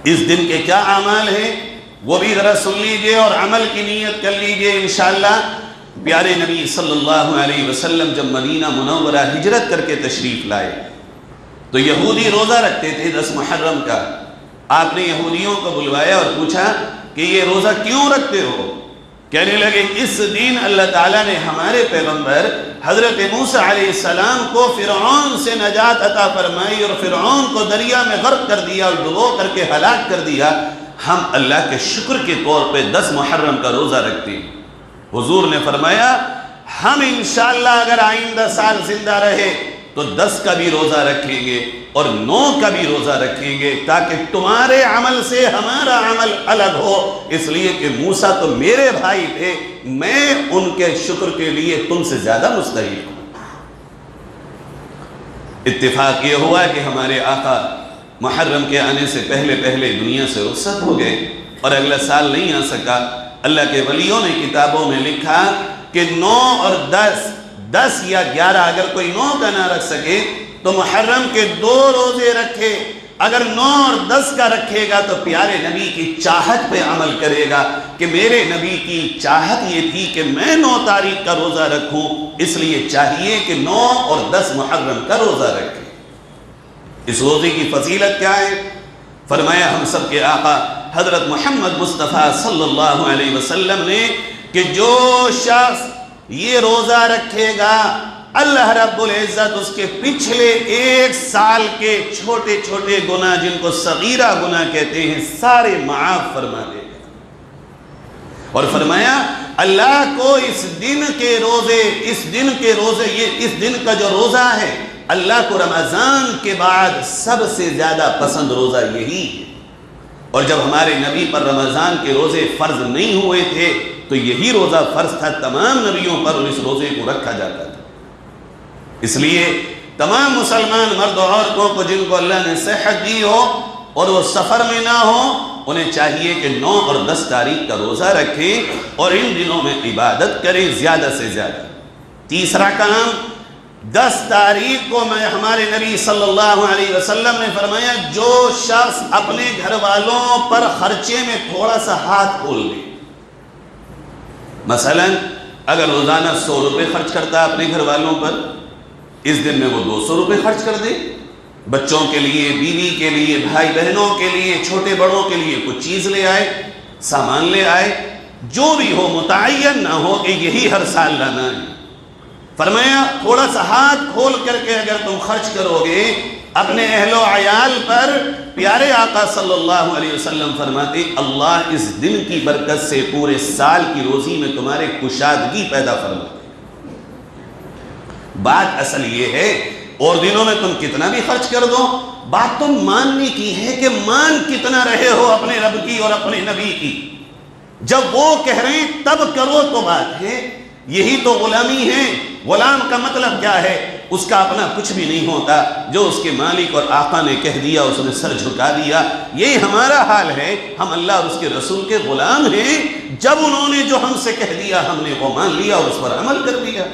اس دن کے کیا اعمال ہیں وہ بھی ذرا سن لیجئے اور عمل کی نیت کر لیجئے انشاءاللہ۔ پیارے نبی صلی اللہ علیہ وسلم جب مدینہ منورہ ہجرت کر کے تشریف لائے تو یہودی روزہ رکھتے تھے 10 محرم کا۔ آپ نے یہودیوں کو بلوایا اور پوچھا کہ یہ روزہ کیوں رکھتے ہو؟ کہنے لگے اس دن اللہ تعالیٰ نے ہمارے پیغمبر حضرت موسیٰ علیہ السلام کو فرعون سے نجات عطا فرمائی اور فرعون کو دریا میں غرق کر دیا اور ڈبو کر کے ہلاک کر دیا۔ ہم اللہ کے شکر کے طور پہ 10 محرم کا روزہ رکھتے ہیں۔ حضور نے فرمایا ہم انشاءاللہ اگر آئندہ سال زندہ رہے تو 10 کا بھی روزہ رکھیں گے اور 9 کا بھی روزہ رکھیں گے، تاکہ تمہارے عمل سے ہمارا عمل الگ ہو، اس لیے کہ موسیٰ تو میرے بھائی تھے، میں ان کے شکر کے لیے تم سے زیادہ مستحق ہوں۔ اتفاق یہ ہوا کہ ہمارے آقا محرم کے آنے سے پہلے دنیا سے رخصت ہو گئے اور اگلا سال نہیں آ سکا۔ اللہ کے ولیوں نے کتابوں میں لکھا کہ 9 اور 10 یا 11 اگر کوئی 9 کا نہ رکھ سکے تو محرم کے 2 روزے رکھے، اگر 9 اور 10 کا رکھے گا تو پیارے نبی کی چاہت پہ عمل کرے گا کہ میرے نبی کی چاہت یہ تھی کہ میں 9 تاریخ کا روزہ رکھوں، اس لیے چاہیے کہ 9 اور 10 محرم کا روزہ رکھے۔ اس روزے کی فضیلت کیا ہے؟ فرمایا ہم سب کے آقا حضرت محمد مصطفیٰ صلی اللہ علیہ وسلم نے کہ جو شخص یہ روزہ رکھے گا اللہ رب العزت اس کے پچھلے 1 سال کے چھوٹے چھوٹے گناہ جن کو صغیرہ گناہ کہتے ہیں سارے معاف فرما دے گا۔ اور فرمایا اللہ کو اس دن کے روزے اس دن کا جو روزہ ہے اللہ کو رمضان کے بعد سب سے زیادہ پسند روزہ یہی ہے۔ اور جب ہمارے نبی پر رمضان کے روزے فرض نہیں ہوئے تھے تو یہی روزہ فرض تھا، تمام نبیوں پر اس روزے کو رکھا جاتا تھا۔ اس لیے تمام مسلمان مرد و عورتوں کو جن کو اللہ نے صحت دی ہو اور وہ سفر میں نہ ہو انہیں چاہیے کہ 9 اور 10 تاریخ کا روزہ رکھیں اور ان دنوں میں عبادت کریں زیادہ سے زیادہ۔ تیسرا کام 10 تاریخ کو ہمارے نبی صلی اللہ علیہ وسلم نے فرمایا جو شخص اپنے گھر والوں پر خرچے میں تھوڑا سا ہاتھ کھول دے، مثلا اگر روزانہ 100 روپے خرچ کرتا ہے اپنے گھر والوں پر، اس دن میں وہ 200 روپے خرچ کر دے، بچوں کے لیے، بیوی کے لیے، بھائی بہنوں کے لیے، چھوٹے بڑوں کے لیے کچھ چیز لے آئے، سامان لے آئے، جو بھی ہو متعین نہ ہو کہ یہی ہر سال لانا ہے۔ فرمایا تھوڑا سا ہاتھ کھول کر کے اگر تم خرچ کرو گے اپنے اہل و عیال پر، پیارے آقا صلی اللہ علیہ وسلم فرماتے اللہ اس دن کی برکت سے پورے سال کی روزی میں تمہارے کشادگی پیدا فرماتے۔ بات اصل یہ ہے اور دنوں میں تم کتنا بھی خرچ کر دو، بات تم ماننے کی ہے کہ مان کتنا رہے ہو اپنے رب کی اور اپنے نبی کی۔ جب وہ کہہ رہے ہیں تب کرو تو بات ہے، یہی تو غلامی ہے۔ غلام کا مطلب کیا ہے؟ اس کا اپنا کچھ بھی نہیں ہوتا، جو اس کے مالک اور آقا نے کہہ دیا اس نے سر جھکا دیا۔ یہی ہمارا حال ہے، ہم اللہ اور اس کے رسول کے غلام ہیں، جب انہوں نے جو ہم سے کہہ دیا ہم نے وہ مان لیا اور اس پر عمل کر دیا۔